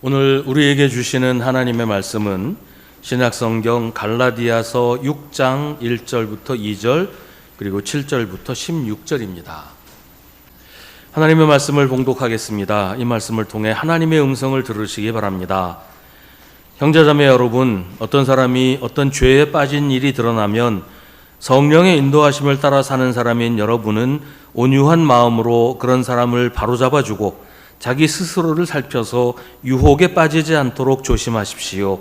오늘 우리에게 주시는 하나님의 말씀은 신약성경 갈라디아서 6장 1절부터 2절 그리고 7절부터 16절입니다. 하나님의 말씀을 봉독하겠습니다. 이 말씀을 통해 하나님의 음성을 들으시기 바랍니다. 형제자매 여러분, 어떤 사람이 어떤 죄에 빠진 일이 드러나면 성령의 인도하심을 따라 사는 사람인 여러분은 온유한 마음으로 그런 사람을 바로잡아주고 자기 스스로를 살펴서 유혹에 빠지지 않도록 조심하십시오.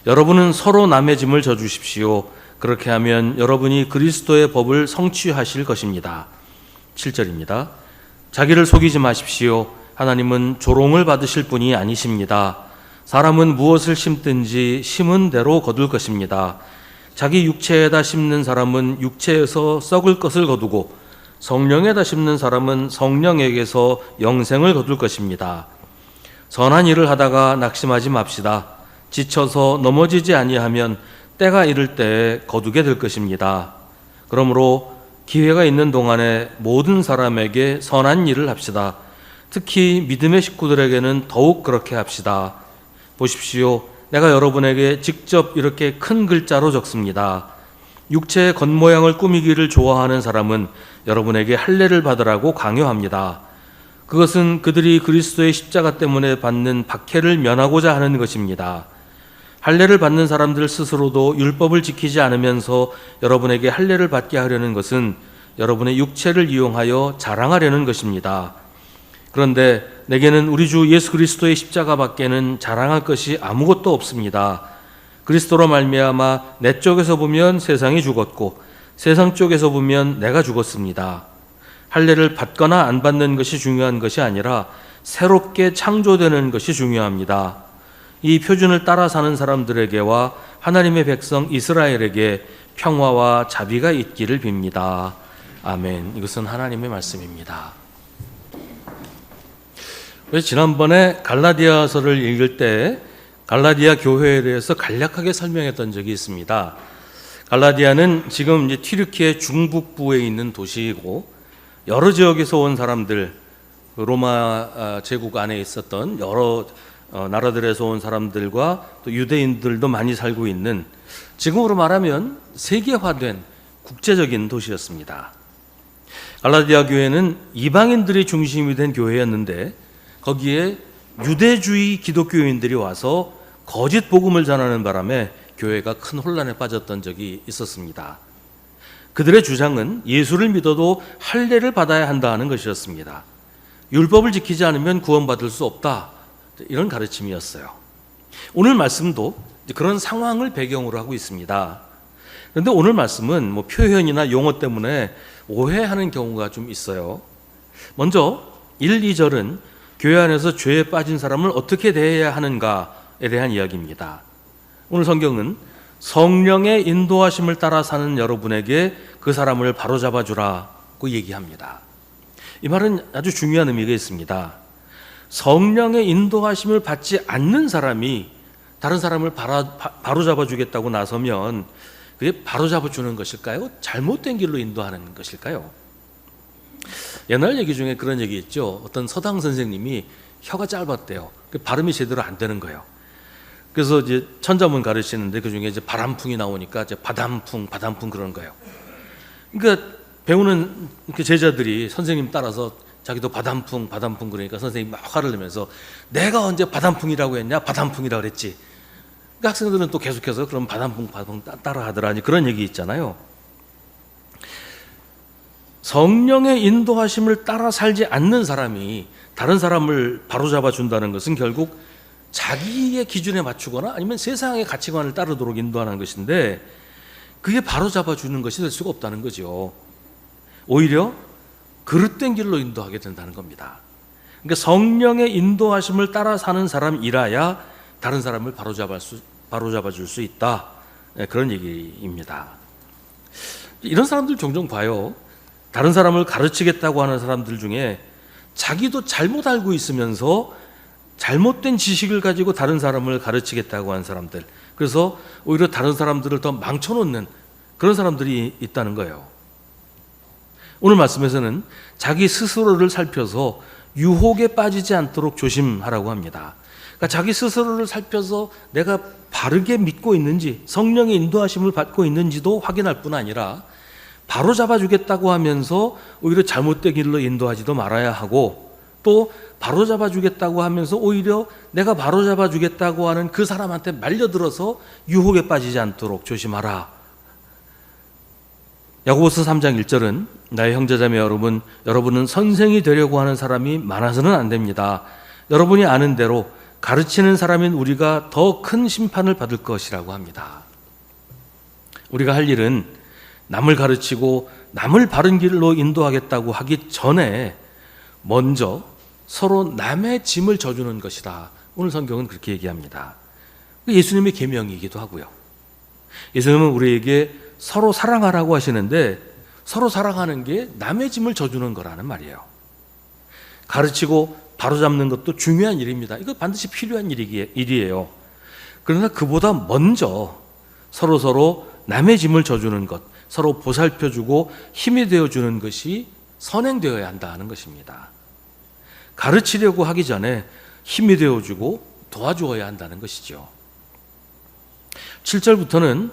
여러분은 서로 남의 짐을 져주십시오. 그렇게 하면 여러분이 그리스도의 법을 성취하실 것입니다. 7절입니다. 자기를 속이지 마십시오. 하나님은 조롱을 받으실 분이 아니십니다. 사람은 무엇을 심든지 심은 대로 거둘 것입니다. 자기 육체에다 심는 사람은 육체에서 썩을 것을 거두고 성령에다 심는 사람은 성령에게서 영생을 거둘 것입니다. 선한 일을 하다가 낙심하지 맙시다. 지쳐서 넘어지지 아니하면 때가 이를 때에 거두게 될 것입니다. 그러므로 기회가 있는 동안에 모든 사람에게 선한 일을 합시다. 특히 믿음의 식구들에게는 더욱 그렇게 합시다. 보십시오. 내가 여러분에게 직접 이렇게 큰 글자로 적습니다. 육체의 겉모양을 꾸미기를 좋아하는 사람은 여러분에게 할례를 받으라고 강요합니다. 그것은 그들이 그리스도의 십자가 때문에 받는 박해를 면하고자 하는 것입니다. 할례를 받는 사람들 스스로도 율법을 지키지 않으면서 여러분에게 할례를 받게 하려는 것은 여러분의 육체를 이용하여 자랑하려는 것입니다. 그런데 내게는 우리 주 예수 그리스도의 십자가밖에는 자랑할 것이 아무것도 없습니다. 그리스도로 말미암아 내 쪽에서 보면 세상이 죽었고 세상 쪽에서 보면 내가 죽었습니다. 할례를 받거나 안 받는 것이 중요한 것이 아니라 새롭게 창조되는 것이 중요합니다. 이 표준을 따라 사는 사람들에게와 하나님의 백성 이스라엘에게 평화와 자비가 있기를 빕니다. 아멘. 이것은 하나님의 말씀입니다. 지난번에 갈라디아서를 읽을 때 갈라디아 교회에 대해서 간략하게 설명했던 적이 있습니다. 갈라디아는 지금 이제 튀르키예 중북부에 있는 도시이고 여러 지역에서 온 사람들, 로마 제국 안에 있었던 여러 나라들에서 온 사람들과 또 유대인들도 많이 살고 있는, 지금으로 말하면 세계화된 국제적인 도시였습니다. 갈라디아 교회는 이방인들이 중심이 된 교회였는데 거기에 유대주의 기독교인들이 와서 거짓 복음을 전하는 바람에 교회가 큰 혼란에 빠졌던 적이 있었습니다. 그들의 주장은 예수를 믿어도 할례를 받아야 한다는 것이었습니다. 율법을 지키지 않으면 구원받을 수 없다, 이런 가르침이었어요. 오늘 말씀도 그런 상황을 배경으로 하고 있습니다. 그런데 오늘 말씀은 표현이나 용어 때문에 오해하는 경우가 좀 있어요. 먼저 1, 2절은 교회 안에서 죄에 빠진 사람을 어떻게 대해야 하는가에 대한 이야기입니다. 오늘 성경은 성령의 인도하심을 따라 사는 여러분에게 그 사람을 바로잡아 주라고 얘기합니다. 이 말은 아주 중요한 의미가 있습니다. 성령의 인도하심을 받지 않는 사람이 다른 사람을 바로잡아 주겠다고 나서면 그게 바로잡아 주는 것일까요? 잘못된 길로 인도하는 것일까요? 옛날 얘기 중에 그런 얘기 있죠. 어떤 서당 선생님이 혀가 짧았대요. 발음이 제대로 안 되는 거예요. 그래서 이제 천자문 가르치는데 그 중에 이제 바람풍이 나오니까 이제 바담풍 그런 거예요. 그러니까 배우는 제자들이 선생님 따라서 자기도 바담풍 그러니까 선생님이 막 화를 내면서 내가 언제 바담풍이라고 했냐? 바담풍이라고 그랬지. 그러니까 학생들은 또 계속해서 그럼 바담풍 따라 하더라니, 그런 얘기 있잖아요. 성령의 인도하심을 따라 살지 않는 사람이 다른 사람을 바로잡아 준다는 것은 결국 자기의 기준에 맞추거나 아니면 세상의 가치관을 따르도록 인도하는 것인데 그게 바로잡아 주는 것이 될 수가 없다는 거죠. 오히려 그릇된 길로 인도하게 된다는 겁니다. 그러니까 성령의 인도하심을 따라 사는 사람이라야 다른 사람을 바로잡아 줄 수 있다, 그런 얘기입니다. 이런 사람들 종종 봐요. 다른 사람을 가르치겠다고 하는 사람들 중에 자기도 잘못 알고 있으면서 잘못된 지식을 가지고 다른 사람을 가르치겠다고 하는 사람들, 그래서 오히려 다른 사람들을 더 망쳐놓는 그런 사람들이 있다는 거예요. 오늘 말씀에서는 자기 스스로를 살펴서 유혹에 빠지지 않도록 조심하라고 합니다. 그러니까 자기 스스로를 살펴서 내가 바르게 믿고 있는지, 성령의 인도하심을 받고 있는지도 확인할 뿐 아니라 바로 잡아주겠다고 하면서 오히려 잘못된 길로 인도하지도 말아야 하고, 또 바로 잡아주겠다고 하면서 오히려 내가 바로 잡아주겠다고 하는 그 사람한테 말려들어서 유혹에 빠지지 않도록 조심하라. 야고보서 3장 1절은 나의 형제자매 여러분, 여러분은 선생이 되려고 하는 사람이 많아서는 안 됩니다. 여러분이 아는 대로 가르치는 사람인 우리가 더 큰 심판을 받을 것이라고 합니다. 우리가 할 일은 남을 가르치고 남을 바른 길로 인도하겠다고 하기 전에 먼저 서로 남의 짐을 져주는 것이다. 오늘 성경은 그렇게 얘기합니다. 예수님의 계명이기도 하고요. 예수님은 우리에게 서로 사랑하라고 하시는데 서로 사랑하는 게 남의 짐을 져주는 거라는 말이에요. 가르치고 바로잡는 것도 중요한 일입니다. 이거 반드시 필요한 일이에요. 그러나 그보다 먼저 서로 남의 짐을 져주는 것, 서로 보살펴주고 힘이 되어주는 것이 선행되어야 한다는 것입니다. 가르치려고 하기 전에 힘이 되어주고 도와주어야 한다는 것이죠. 7절부터는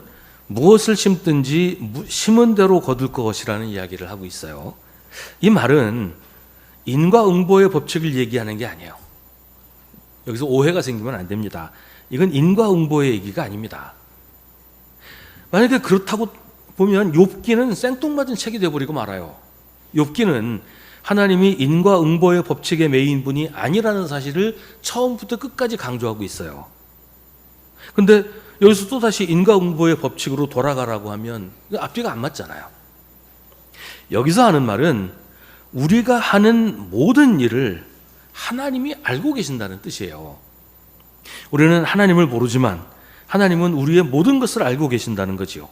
무엇을 심든지 심은 대로 거둘 것이라는 이야기를 하고 있어요. 이 말은 인과응보의 법칙을 얘기하는 게 아니에요. 여기서 오해가 생기면 안 됩니다. 이건 인과응보의 얘기가 아닙니다. 만약에 그렇다고 보면 욥기는 생뚱맞은 책이 되어버리고 말아요. 욥기는 하나님이 인과응보의 법칙의 메인분이 아니라는 사실을 처음부터 끝까지 강조하고 있어요. 그런데 여기서 또다시 인과응보의 법칙으로 돌아가라고 하면 앞뒤가 안 맞잖아요. 여기서 하는 말은 우리가 하는 모든 일을 하나님이 알고 계신다는 뜻이에요. 우리는 하나님을 모르지만 하나님은 우리의 모든 것을 알고 계신다는 거지요.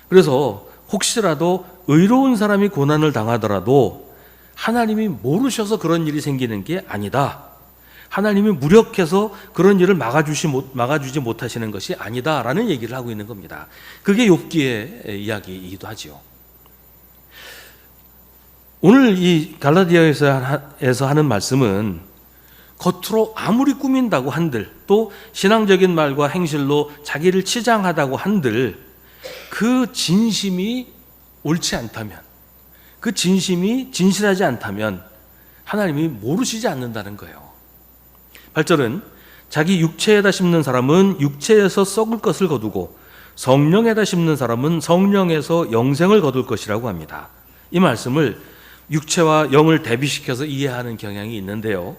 그래서 혹시라도 의로운 사람이 고난을 당하더라도 하나님이 모르셔서 그런 일이 생기는 게 아니다. 하나님이 무력해서 그런 일을 막아주지 못하시는 것이 아니다라는 얘기를 하고 있는 겁니다. 그게 욥기의 이야기이기도 하지요. 오늘 이 갈라디아에서 하는 말씀은 겉으로 아무리 꾸민다고 한들, 또 신앙적인 말과 행실로 자기를 치장하다고 한들 그 진심이 옳지 않다면, 그 진심이 진실하지 않다면 하나님이 모르시지 않는다는 거예요. 8절은 자기 육체에다 심는 사람은 육체에서 썩을 것을 거두고 성령에다 심는 사람은 성령에서 영생을 거둘 것이라고 합니다. 이 말씀을 육체와 영을 대비시켜서 이해하는 경향이 있는데요.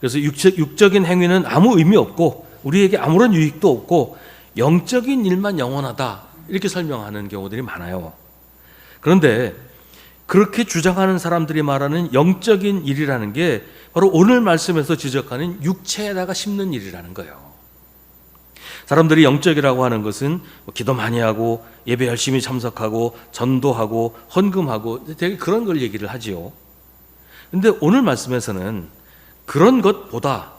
그래서 육적인 행위는 아무 의미 없고 우리에게 아무런 유익도 없고 영적인 일만 영원하다, 이렇게 설명하는 경우들이 많아요. 그런데 그렇게 주장하는 사람들이 말하는 영적인 일이라는 게 바로 오늘 말씀에서 지적하는 육체에다가 심는 일이라는 거예요. 사람들이 영적이라고 하는 것은 기도 많이 하고 예배 열심히 참석하고 전도하고 헌금하고 되게 그런 걸 얘기를 하지요. 그런데 오늘 말씀에서는 그런 것보다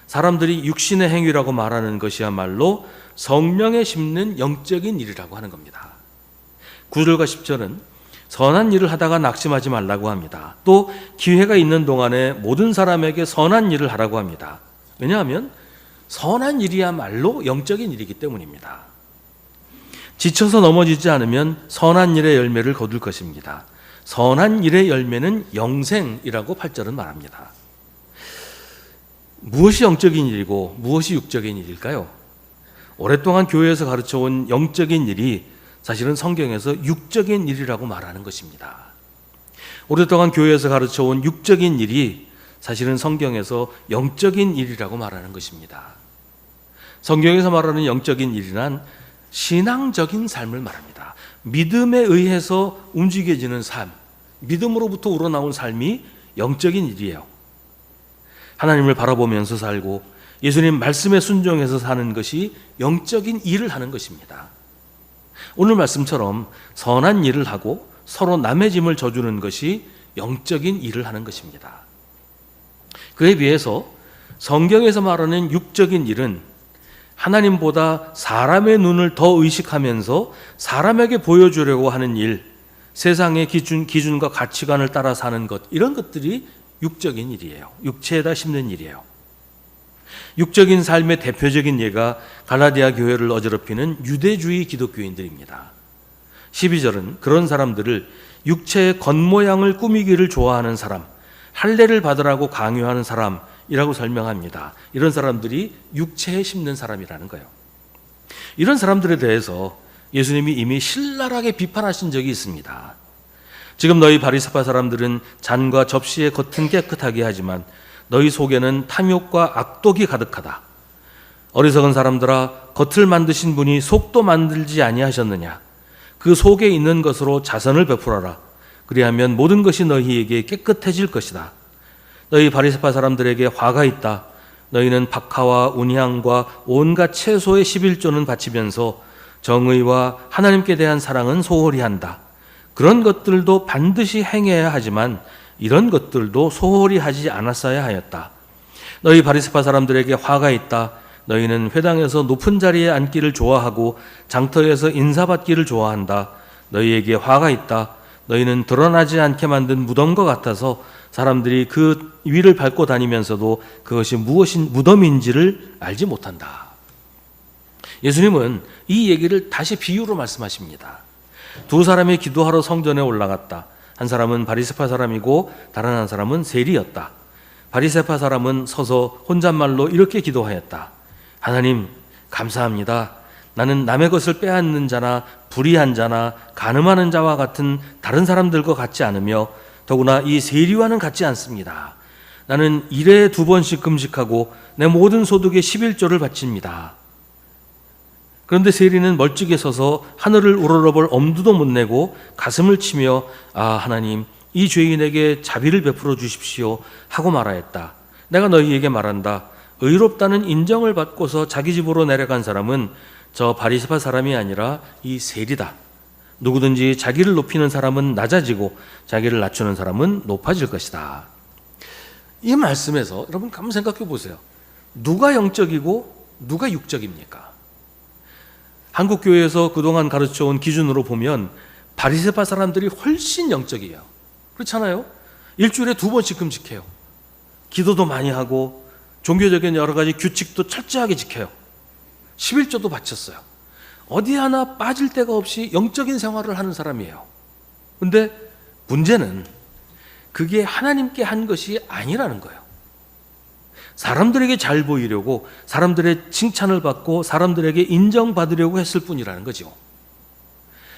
사람들이 육신의 행위라고 말하는 것이야말로 성령에 심는 영적인 일이라고 하는 겁니다. 9절과 10절은 선한 일을 하다가 낙심하지 말라고 합니다. 또 기회가 있는 동안에 모든 사람에게 선한 일을 하라고 합니다. 왜냐하면 선한 일이야말로 영적인 일이기 때문입니다. 지쳐서 넘어지지 않으면 선한 일의 열매를 거둘 것입니다. 선한 일의 열매는 영생이라고 8절은 말합니다. 무엇이 영적인 일이고 무엇이 육적인 일일까요? 오랫동안 교회에서 가르쳐온 영적인 일이 사실은 성경에서 육적인 일이라고 말하는 것입니다. 오랫동안 교회에서 가르쳐온 육적인 일이 사실은 성경에서 영적인 일이라고 말하는 것입니다. 성경에서 말하는 영적인 일이란 신앙적인 삶을 말합니다. 믿음에 의해서 움직여지는 삶, 믿음으로부터 우러나온 삶이 영적인 일이에요. 하나님을 바라보면서 살고 예수님 말씀에 순종해서 사는 것이 영적인 일을 하는 것입니다. 오늘 말씀처럼 선한 일을 하고 서로 남의 짐을 져주는 것이 영적인 일을 하는 것입니다. 그에 비해서 성경에서 말하는 육적인 일은 하나님보다 사람의 눈을 더 의식하면서 사람에게 보여주려고 하는 일, 세상의 기준과 가치관을 따라 사는 것, 이런 것들이 육적인 일이에요. 육체에다 심는 일이에요. 육적인 삶의 대표적인 예가 갈라디아 교회를 어지럽히는 유대주의 기독교인들입니다. 12절은 그런 사람들을 육체의 겉모양을 꾸미기를 좋아하는 사람, 할례를 받으라고 강요하는 사람이라고 설명합니다. 이런 사람들이 육체에 심는 사람이라는 거예요. 이런 사람들에 대해서 예수님이 이미 신랄하게 비판하신 적이 있습니다. 지금 너희 바리새파 사람들은 잔과 접시의 겉은 깨끗하게 하지만 너희 속에는 탐욕과 악독이 가득하다. 어리석은 사람들아, 겉을 만드신 분이 속도 만들지 아니하셨느냐? 그 속에 있는 것으로 자선을 베풀어라. 그리하면 모든 것이 너희에게 깨끗해질 것이다. 너희 바리새파 사람들에게 화가 있다. 너희는 박하와 운향과 온갖 채소의 11조는 바치면서 정의와 하나님께 대한 사랑은 소홀히 한다. 그런 것들도 반드시 행해야 하지만 이런 것들도 소홀히 하지 않았어야 하였다. 너희 바리새파 사람들에게 화가 있다. 너희는 회당에서 높은 자리에 앉기를 좋아하고 장터에서 인사받기를 좋아한다. 너희에게 화가 있다. 너희는 드러나지 않게 만든 무덤과 같아서 사람들이 그 위를 밟고 다니면서도 그것이 무덤인지를 알지 못한다. 예수님은 이 얘기를 다시 비유로 말씀하십니다. 두 사람이 기도하러 성전에 올라갔다. 한 사람은 바리새파 사람이고 다른 한 사람은 세리였다. 바리새파 사람은 서서 혼잣말로 이렇게 기도하였다. 하나님, 감사합니다. 나는 남의 것을 빼앗는 자나 불의한 자나 간음하는 자와 같은 다른 사람들과 같지 않으며 더구나 이 세리와는 같지 않습니다. 나는 일에 2번씩 금식하고 내 모든 소득의 11조를 바칩니다. 그런데 세리는 멀찍이 서서 하늘을 우러러볼 엄두도 못 내고 가슴을 치며 하나님, 이 죄인에게 자비를 베풀어 주십시오 하고 말하였다. 내가 너희에게 말한다. 의롭다는 인정을 받고서 자기 집으로 내려간 사람은 저 바리새파 사람이 아니라 이 세리다. 누구든지 자기를 높이는 사람은 낮아지고 자기를 낮추는 사람은 높아질 것이다. 이 말씀에서 여러분 한번 생각해 보세요. 누가 영적이고 누가 육적입니까? 한국 교회에서 그동안 가르쳐온 기준으로 보면 바리새파 사람들이 훨씬 영적이에요. 그렇잖아요? 일주일에 2번씩 금식해요. 기도도 많이 하고 종교적인 여러 가지 규칙도 철저하게 지켜요. 11조도 바쳤어요. 어디 하나 빠질 데가 없이 영적인 생활을 하는 사람이에요. 그런데 문제는 그게 하나님께 한 것이 아니라는 거예요. 사람들에게 잘 보이려고, 사람들의 칭찬을 받고 사람들에게 인정받으려고 했을 뿐이라는 거죠.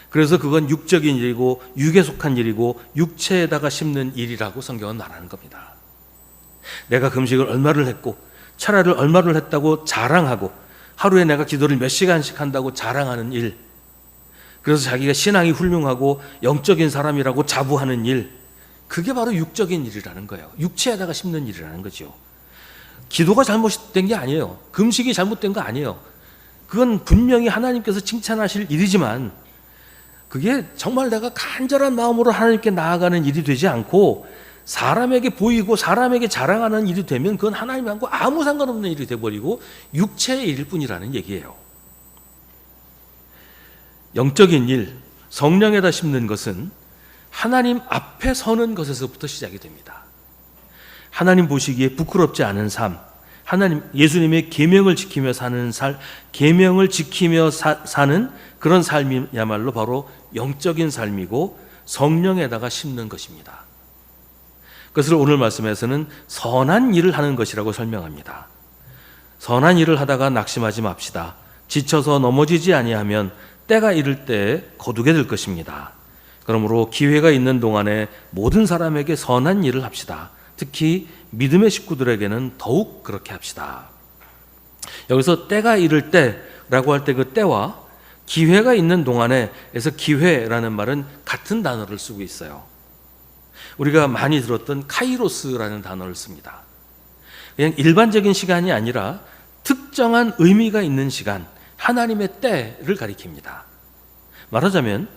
그래서 그건 육적인 일이고 육에 속한 일이고 육체에다가 심는 일이라고 성경은 말하는 겁니다. 내가 금식을 얼마를 했고 철야를 얼마를 했다고 자랑하고 하루에 내가 기도를 몇 시간씩 한다고 자랑하는 일, 그래서 자기가 신앙이 훌륭하고 영적인 사람이라고 자부하는 일, 그게 바로 육적인 일이라는 거예요. 육체에다가 심는 일이라는 거죠. 기도가 잘못된 게 아니에요. 금식이 잘못된 거 아니에요. 그건 분명히 하나님께서 칭찬하실 일이지만 그게 정말 내가 간절한 마음으로 하나님께 나아가는 일이 되지 않고 사람에게 보이고 사람에게 자랑하는 일이 되면 그건 하나님하고 아무 상관없는 일이 돼버리고 육체의 일일 뿐이라는 얘기예요. 영적인 일, 성령에다 심는 것은 하나님 앞에 서는 것에서부터 시작이 됩니다. 하나님 보시기에 부끄럽지 않은 삶, 예수님의 계명을 지키며 사는 계명을 지키며 사는 그런 삶이야말로 바로 영적인 삶이고 성령에다가 심는 것입니다. 그것을 오늘 말씀에서는 선한 일을 하는 것이라고 설명합니다. 선한 일을 하다가 낙심하지 맙시다. 지쳐서 넘어지지 아니하면 때가 이를 때에 거두게 될 것입니다. 그러므로 기회가 있는 동안에 모든 사람에게 선한 일을 합시다. 특히 믿음의 식구들에게는 더욱 그렇게 합시다. 여기서 때가 이를 때라고 할 때 그 때와 기회가 있는 동안에에서 기회라는 말은 같은 단어를 쓰고 있어요. 우리가 많이 들었던 카이로스라는 단어를 씁니다. 그냥 일반적인 시간이 아니라 특정한 의미가 있는 시간, 하나님의 때를 가리킵니다. 말하자면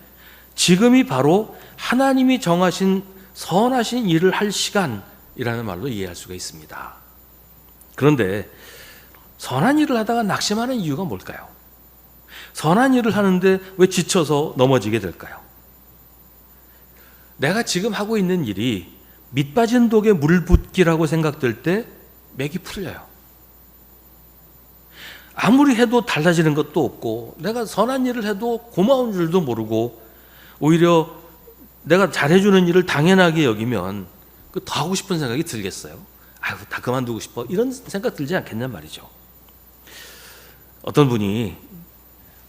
지금이 바로 하나님이 정하신 선하신 일을 할 시간이라는 말로 이해할 수가 있습니다. 그런데 선한 일을 하다가 낙심하는 이유가 뭘까요? 선한 일을 하는데 왜 지쳐서 넘어지게 될까요? 내가 지금 하고 있는 일이 밑 빠진 독에 물 붓기라고 생각될 때 맥이 풀려요. 아무리 해도 달라지는 것도 없고 내가 선한 일을 해도 고마운 줄도 모르고 오히려 내가 잘해주는 일을 당연하게 여기면 더 하고 싶은 생각이 들겠어요? 아유, 다 그만두고 싶어. 이런 생각 들지 않겠냔 말이죠. 어떤 분이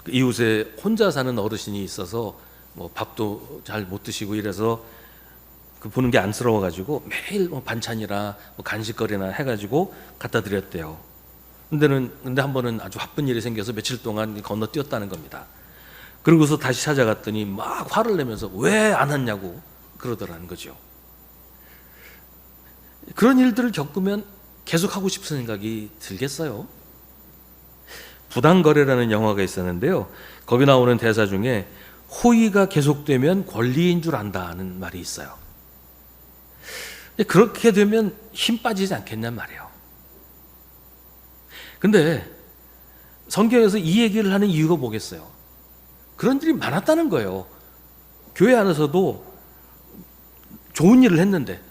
이웃에 혼자 사는 어르신이 있어서 뭐 밥도 잘 못 드시고 이래서 그 보는 게 안쓰러워가지고 매일 뭐 반찬이나 뭐 간식거리나 해가지고 갖다 드렸대요. 근데 한 번은 아주 바쁜 일이 생겨서 며칠 동안 건너뛰었다는 겁니다. 그러고서 다시 찾아갔더니 막 화를 내면서 왜 안 왔냐고 그러더라는 거죠. 그런 일들을 겪으면 계속 하고 싶은 생각이 들겠어요? 부당거래라는 영화가 있었는데요. 거기 나오는 대사 중에 호의가 계속되면 권리인 줄 안다는 말이 있어요. 그렇게 되면 힘 빠지지 않겠냔 말이에요. 근데 성경에서 이 얘기를 하는 이유가 뭐겠어요? 그런 일이 많았다는 거예요. 교회 안에서도 좋은 일을 했는데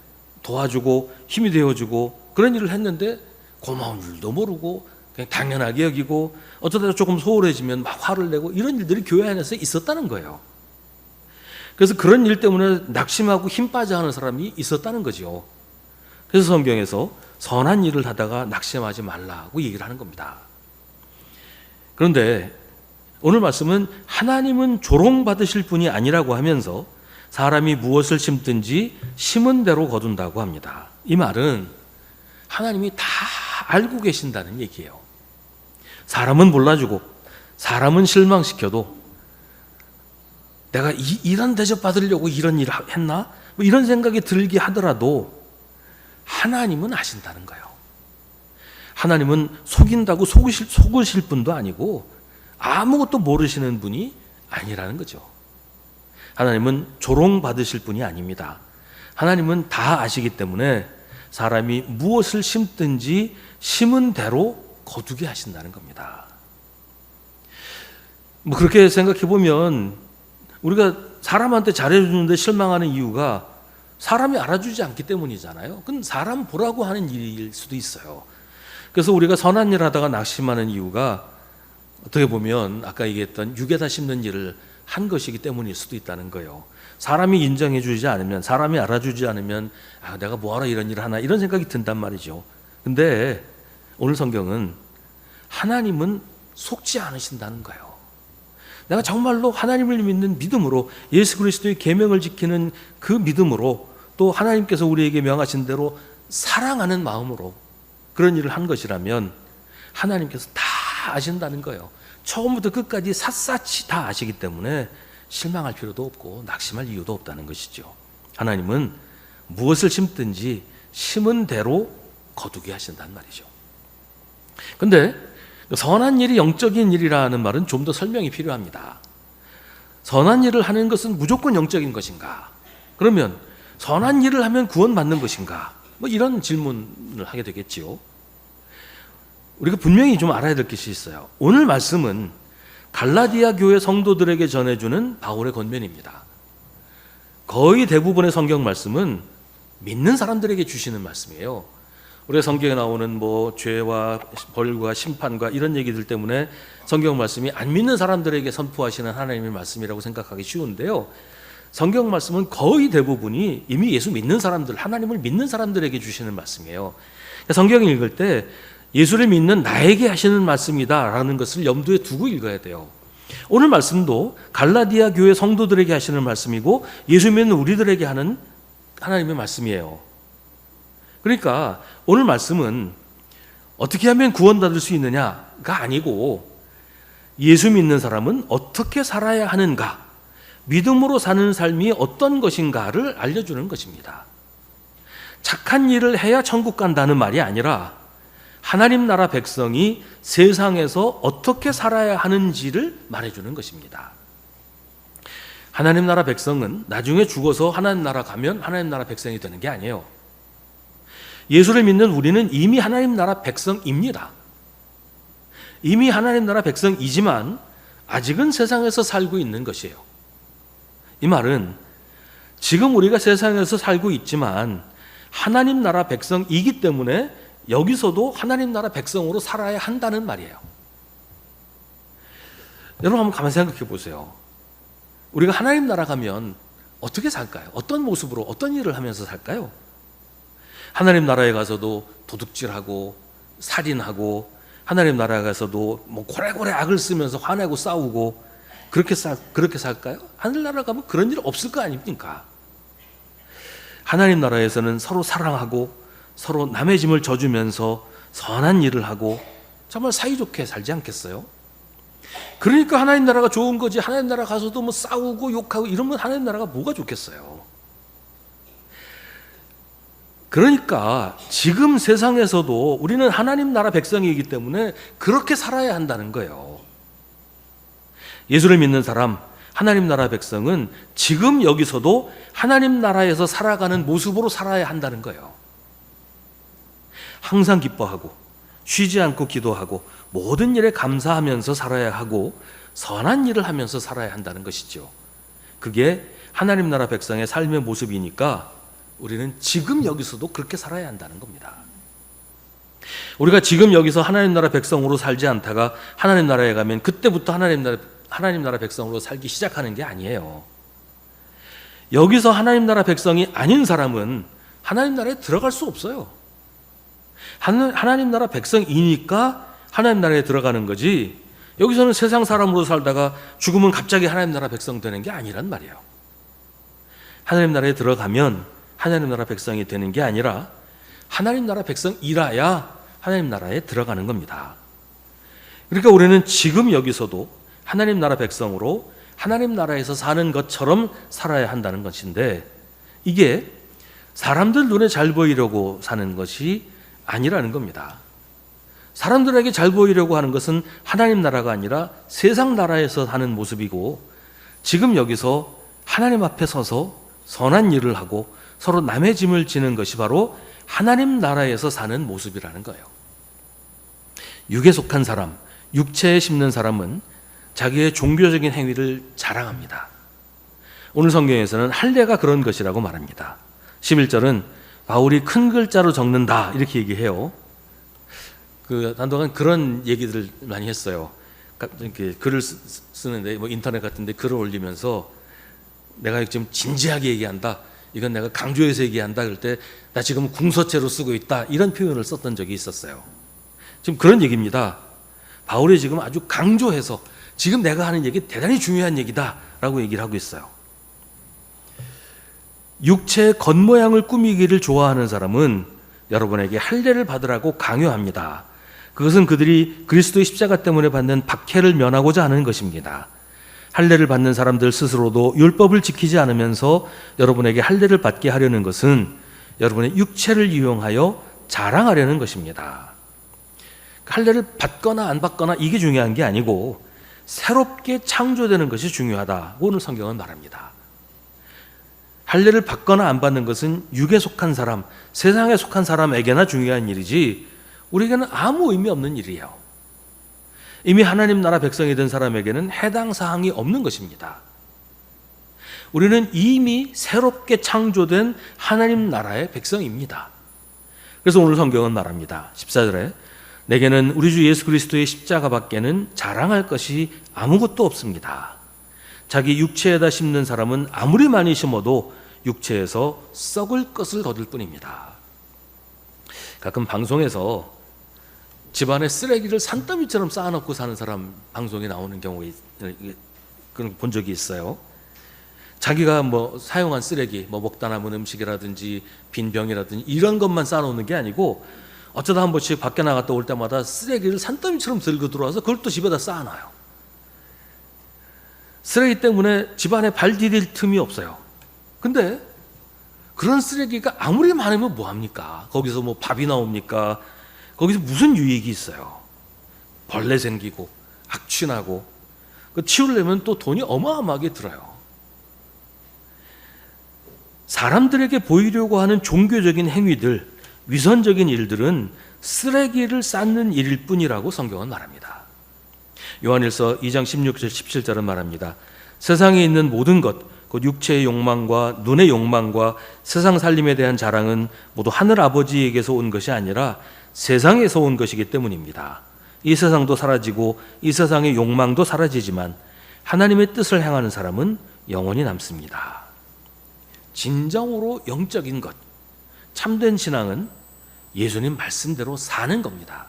도와주고 힘이 되어주고 그런 일을 했는데 고마운 줄도 모르고 그냥 당연하게 여기고 어쩌다 조금 소홀해지면 막 화를 내고 이런 일들이 교회 안에서 있었다는 거예요. 그래서 그런 일 때문에 낙심하고 힘 빠져하는 사람이 있었다는 거죠. 그래서 성경에서 선한 일을 하다가 낙심하지 말라고 얘기를 하는 겁니다. 그런데 오늘 말씀은 하나님은 조롱받으실 분이 아니라고 하면서 사람이 무엇을 심든지 심은 대로 거둔다고 합니다. 이 말은 하나님이 다 알고 계신다는 얘기예요. 사람은 몰라주고 사람은 실망시켜도 내가 이런 대접 받으려고 이런 일을 했나? 뭐 이런 생각이 들게 하더라도 하나님은 아신다는 거예요. 하나님은 속인다고 속으실 분도 아니고 아무것도 모르시는 분이 아니라는 거죠. 하나님은 조롱받으실 분이 아닙니다. 하나님은 다 아시기 때문에 사람이 무엇을 심든지 심은 대로 거두게 하신다는 겁니다. 뭐 그렇게 생각해 보면 우리가 사람한테 잘해주는데 실망하는 이유가 사람이 알아주지 않기 때문이잖아요. 그건 사람 보라고 하는 일일 수도 있어요. 그래서 우리가 선한 일 하다가 낙심하는 이유가 어떻게 보면 아까 얘기했던 육에다 심는 일을 한 것이기 때문일 수도 있다는 거예요. 사람이 인정해 주지 않으면, 사람이 알아주지 않으면 내가 뭐하러 이런 일을 하나 이런 생각이 든단 말이죠. 근데 오늘 성경은 하나님은 속지 않으신다는 거예요. 내가 정말로 하나님을 믿는 믿음으로 예수 그리스도의 계명을 지키는 그 믿음으로 또 하나님께서 우리에게 명하신 대로 사랑하는 마음으로 그런 일을 한 것이라면 하나님께서 다 아신다는 거예요. 처음부터 끝까지 샅샅이 다 아시기 때문에 실망할 필요도 없고 낙심할 이유도 없다는 것이죠. 하나님은 무엇을 심든지 심은 대로 거두게 하신다는 말이죠. 근데 선한 일이 영적인 일이라는 말은 좀 더 설명이 필요합니다. 선한 일을 하는 것은 무조건 영적인 것인가? 그러면 선한 일을 하면 구원받는 것인가? 뭐 이런 질문을 하게 되겠지요. 우리가 분명히 좀 알아야 될 것이 있어요. 오늘 말씀은 갈라디아 교회 성도들에게 전해주는 바울의 권면입니다. 거의 대부분의 성경 말씀은 믿는 사람들에게 주시는 말씀이에요. 우리가 성경에 나오는 뭐 죄와 벌과 심판과 이런 얘기들 때문에 성경 말씀이 안 믿는 사람들에게 선포하시는 하나님의 말씀이라고 생각하기 쉬운데요. 성경 말씀은 거의 대부분이 이미 예수 믿는 사람들, 하나님을 믿는 사람들에게 주시는 말씀이에요. 성경을 읽을 때 예수를 믿는 나에게 하시는 말씀이다 라는 것을 염두에 두고 읽어야 돼요. 오늘 말씀도 갈라디아 교회 성도들에게 하시는 말씀이고 예수 믿는 우리들에게 하는 하나님의 말씀이에요. 그러니까 오늘 말씀은 어떻게 하면 구원받을 수 있느냐가 아니고 예수 믿는 사람은 어떻게 살아야 하는가, 믿음으로 사는 삶이 어떤 것인가를 알려주는 것입니다. 착한 일을 해야 천국 간다는 말이 아니라 하나님 나라 백성이 세상에서 어떻게 살아야 하는지를 말해주는 것입니다. 하나님 나라 백성은 나중에 죽어서 하나님 나라 가면 하나님 나라 백성이 되는 게 아니에요. 예수를 믿는 우리는 이미 하나님 나라 백성입니다. 이미 하나님 나라 백성이지만 아직은 세상에서 살고 있는 것이에요. 이 말은 지금 우리가 세상에서 살고 있지만 하나님 나라 백성이기 때문에 여기서도 하나님 나라 백성으로 살아야 한다는 말이에요. 여러분 한번 가만히 생각해 보세요. 우리가 하나님 나라 가면 어떻게 살까요? 어떤 모습으로 어떤 일을 하면서 살까요? 하나님 나라에 가서도 도둑질하고 살인하고, 하나님 나라에 가서도 뭐 고래고래 악을 쓰면서 화내고 싸우고 그렇게 살까요? 하늘 나라 가면 그런 일 없을 거 아닙니까? 하나님 나라에서는 서로 사랑하고 서로 남의 짐을 져주면서 선한 일을 하고 정말 사이좋게 살지 않겠어요? 그러니까 하나님 나라가 좋은 거지, 하나님 나라 가서도 뭐 싸우고 욕하고 이러면 하나님 나라가 뭐가 좋겠어요? 그러니까 지금 세상에서도 우리는 하나님 나라 백성이기 때문에 그렇게 살아야 한다는 거예요. 예수를 믿는 사람, 하나님 나라 백성은 지금 여기서도 하나님 나라에서 살아가는 모습으로 살아야 한다는 거예요. 항상 기뻐하고 쉬지 않고 기도하고 모든 일에 감사하면서 살아야 하고 선한 일을 하면서 살아야 한다는 것이죠. 그게 하나님 나라 백성의 삶의 모습이니까 우리는 지금 여기서도 그렇게 살아야 한다는 겁니다. 우리가 지금 여기서 하나님 나라 백성으로 살지 않다가 하나님 나라에 가면 그때부터 하나님 나라 백성으로 살기 시작하는 게 아니에요. 여기서 하나님 나라 백성이 아닌 사람은 하나님 나라에 들어갈 수 없어요. 하나님 나라 백성이니까 하나님 나라에 들어가는 거지, 여기서는 세상 사람으로 살다가 죽으면 갑자기 하나님 나라 백성 되는 게 아니란 말이에요. 하나님 나라에 들어가면 하나님 나라 백성이 되는 게 아니라 하나님 나라 백성이라야 하나님 나라에 들어가는 겁니다. 그러니까 우리는 지금 여기서도 하나님 나라 백성으로 하나님 나라에서 사는 것처럼 살아야 한다는 것인데, 이게 사람들 눈에 잘 보이려고 사는 것이 아니라는 겁니다. 사람들에게 잘 보이려고 하는 것은 하나님 나라가 아니라 세상 나라에서 사는 모습이고, 지금 여기서 하나님 앞에 서서 선한 일을 하고 서로 남의 짐을 지는 것이 바로 하나님 나라에서 사는 모습이라는 거예요. 육에 속한 사람, 육체에 심는 사람은 자기의 종교적인 행위를 자랑합니다. 오늘 성경에서는 할례가 그런 것이라고 말합니다. 11절은 바울이 큰 글자로 적는다 이렇게 얘기해요. 한동안 그런 얘기들을 많이 했어요. 이렇게 글을 쓰는데 뭐 인터넷 같은데 글을 올리면서 내가 지금 진지하게 얘기한다, 이건 내가 강조해서 얘기한다, 그럴 때 나 지금 궁서체로 쓰고 있다, 이런 표현을 썼던 적이 있었어요. 지금 그런 얘기입니다. 바울이 지금 아주 강조해서 지금 내가 하는 얘기 대단히 중요한 얘기다 라고 얘기를 하고 있어요. 육체의 겉모양을 꾸미기를 좋아하는 사람은 여러분에게 할례를 받으라고 강요합니다. 그것은 그들이 그리스도의 십자가 때문에 받는 박해를 면하고자 하는 것입니다. 할례를 받는 사람들 스스로도 율법을 지키지 않으면서 여러분에게 할례를 받게 하려는 것은 여러분의 육체를 이용하여 자랑하려는 것입니다. 할례를 받거나 안 받거나 이게 중요한 게 아니고 새롭게 창조되는 것이 중요하다고 오늘 성경은 말합니다. 할례를 받거나 안 받는 것은 육에 속한 사람, 세상에 속한 사람에게나 중요한 일이지 우리에게는 아무 의미 없는 일이에요. 이미 하나님 나라 백성이 된 사람에게는 해당 사항이 없는 것입니다. 우리는 이미 새롭게 창조된 하나님 나라의 백성입니다. 그래서 오늘 성경은 말합니다. 14절에 내게는 우리 주 예수 그리스도의 십자가밖에는 자랑할 것이 아무것도 없습니다. 자기 육체에다 심는 사람은 아무리 많이 심어도 육체에서 썩을 것을 거둘 뿐입니다. 가끔 방송에서 집안에 쓰레기를 산더미처럼 쌓아놓고 사는 사람 방송에 나오는 경우가 그런 본 적이 있어요. 자기가 뭐 사용한 쓰레기, 뭐 먹다 남은 음식이라든지 빈 병이라든지 이런 것만 쌓아놓는 게 아니고 어쩌다 한 번씩 밖에 나갔다 올 때마다 쓰레기를 산더미처럼 들고 들어와서 그걸 또 집에다 쌓아놔요. 쓰레기 때문에 집안에 발 디딜 틈이 없어요. 근데 그런 쓰레기가 아무리 많으면 뭐합니까? 거기서 뭐 밥이 나옵니까? 거기서 무슨 유익이 있어요? 벌레 생기고 악취나고 치우려면 또 돈이 어마어마하게 들어요. 사람들에게 보이려고 하는 종교적인 행위들, 위선적인 일들은 쓰레기를 쌓는 일일 뿐이라고 성경은 말합니다. 요한일서 2장 16절 17절은 말합니다. 세상에 있는 모든 것, 곧 육체의 욕망과 눈의 욕망과 세상 살림에 대한 자랑은 모두 하늘 아버지에게서 온 것이 아니라 세상에서 온 것이기 때문입니다. 이 세상도 사라지고 이 세상의 욕망도 사라지지만 하나님의 뜻을 행하는 사람은 영원히 남습니다. 진정으로 영적인 것, 참된 신앙은 예수님 말씀대로 사는 겁니다.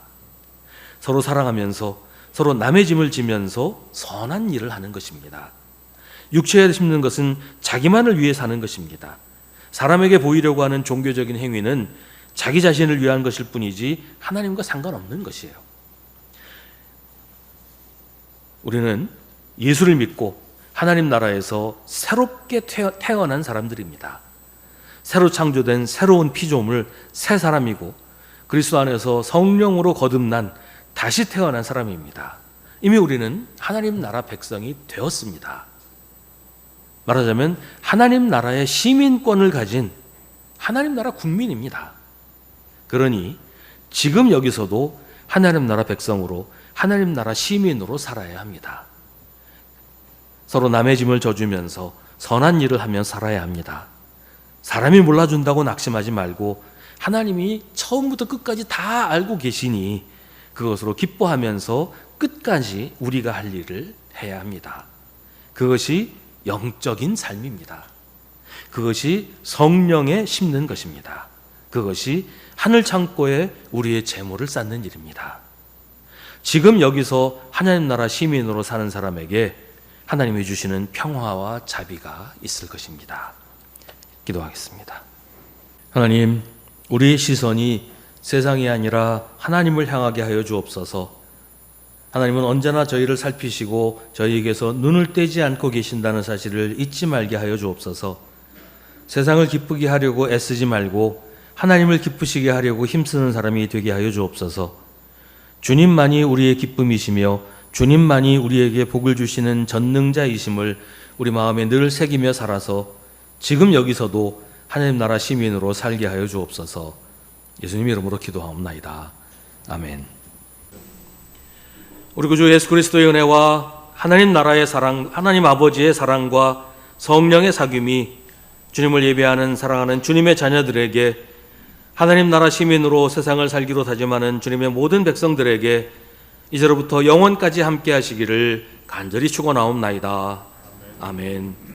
서로 사랑하면서 서로 남의 짐을 지면서 선한 일을 하는 것입니다. 육체에 심는 것은 자기만을 위해 사는 것입니다. 사람에게 보이려고 하는 종교적인 행위는 자기 자신을 위한 것일 뿐이지 하나님과 상관없는 것이에요. 우리는 예수를 믿고 하나님 나라에서 새롭게 태어난 사람들입니다. 새로 창조된 새로운 피조물, 새 사람이고 그리스도 안에서 성령으로 거듭난 다시 태어난 사람입니다. 이미 우리는 하나님 나라 백성이 되었습니다. 말하자면 하나님 나라의 시민권을 가진 하나님 나라 국민입니다. 그러니 지금 여기서도 하나님 나라 백성으로 하나님 나라 시민으로 살아야 합니다. 서로 남의 짐을 져주면서 선한 일을 하며 살아야 합니다. 사람이 몰라준다고 낙심하지 말고 하나님이 처음부터 끝까지 다 알고 계시니 그것으로 기뻐하면서 끝까지 우리가 할 일을 해야 합니다. 그것이 영적인 삶입니다. 그것이 성령에 심는 것입니다. 그것이 하늘 창고에 우리의 재물을 쌓는 일입니다. 지금 여기서 하나님 나라 시민으로 사는 사람에게 하나님이 주시는 평화와 자비가 있을 것입니다. 기도하겠습니다. 하나님, 우리의 시선이 세상이 아니라 하나님을 향하게 하여 주옵소서. 하나님은 언제나 저희를 살피시고 저희에게서 눈을 떼지 않고 계신다는 사실을 잊지 말게 하여 주옵소서. 세상을 기쁘게 하려고 애쓰지 말고 하나님을 기쁘시게 하려고 힘쓰는 사람이 되게 하여 주옵소서. 주님만이 우리의 기쁨이시며 주님만이 우리에게 복을 주시는 전능자이심을 우리 마음에 늘 새기며 살아서 지금 여기서도 하나님 나라 시민으로 살게 하여 주옵소서. 예수님 이름으로 기도하옵나이다. 아멘. 우리 구주 예수 그리스도의 은혜와 하나님 나라의 사랑, 하나님 아버지의 사랑과 성령의 사귐이 주님을 예배하는 사랑하는 주님의 자녀들에게 하나님 나라 시민으로 세상을 살기로 다짐하는 주님의 모든 백성들에게 이제로부터 영원까지 함께 하시기를 간절히 축원하옵나이다. 아멘.